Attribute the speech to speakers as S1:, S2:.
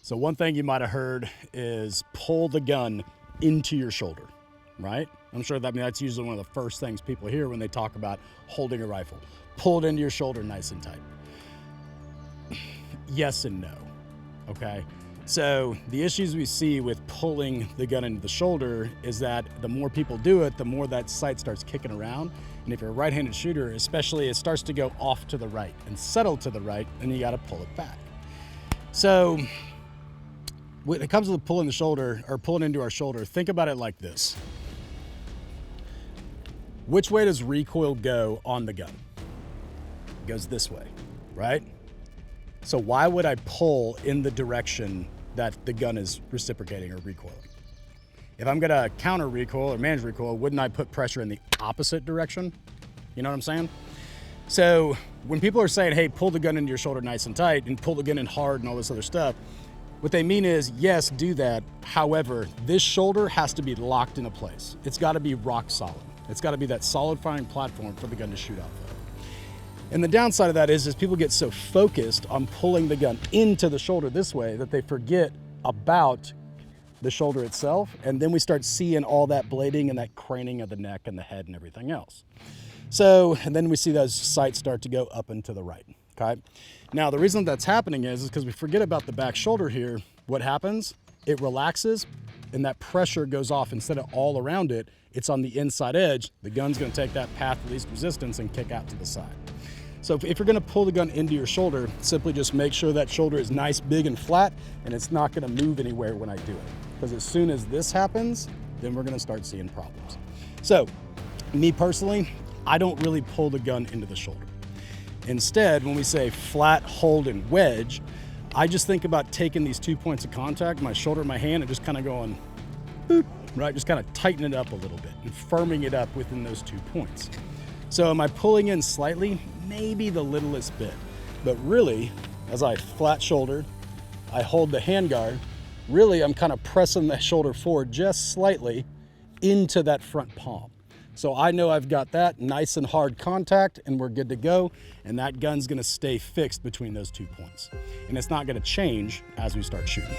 S1: So one thing you might have heard is pull the gun into your shoulder, right? I'm sure that's usually one of the first things people hear when they talk about holding a rifle. Pull it into your shoulder nice and tight. Yes and no, okay? So the issues we see with pulling the gun into the shoulder is that the more people do it, the more that sight starts kicking around. And if you're a right-handed shooter, especially, it starts to go off to the right and settle to the right, and you gotta pull it back. So when it comes to the pulling the shoulder or pulling into our shoulder, think about it like this. Which way does recoil go on the gun? It goes this way, right? So why would I pull in the direction that the gun is reciprocating or recoiling? If I'm gonna counter recoil or manage recoil, wouldn't I put pressure in the opposite direction? You know what I'm saying? So when people are saying, hey, pull the gun into your shoulder nice and tight and pull the gun in hard and all this other stuff, what they mean is, yes, do that. However, this shoulder has to be locked into place. It's gotta be rock solid. It's gotta be that solid firing platform for the gun to shoot off of. And the downside of that is people get so focused on pulling the gun into the shoulder this way that they forget about the shoulder itself. And then we start seeing all that blading and that craning of the neck and the head and everything else. So, and then we see those sights start to go up and to the right, okay? Now, the reason that's happening is because we forget about the back shoulder here. What happens? It relaxes and that pressure goes off. Instead of all around it, it's on the inside edge. The gun's gonna take that path of least resistance and kick out to the side. So if you're gonna pull the gun into your shoulder, simply just make sure that shoulder is nice, big, and flat, and it's not gonna move anywhere when I do it. Because as soon as this happens, then we're gonna start seeing problems. So, me personally, I don't really pull the gun into the shoulder. Instead, when we say flat, hold, and wedge, I just think about taking these 2 points of contact, my shoulder and my hand, and just kind of going, boop, right? Just kind of tighten it up a little bit and firming it up within those 2 points. So am I pulling in slightly? Maybe the littlest bit, but really, as I flat shoulder, I hold the handguard, really I'm kind of pressing the shoulder forward just slightly into that front palm. So I know I've got that nice and hard contact and we're good to go, and that gun's gonna stay fixed between those 2 points. And it's not gonna change as we start shooting.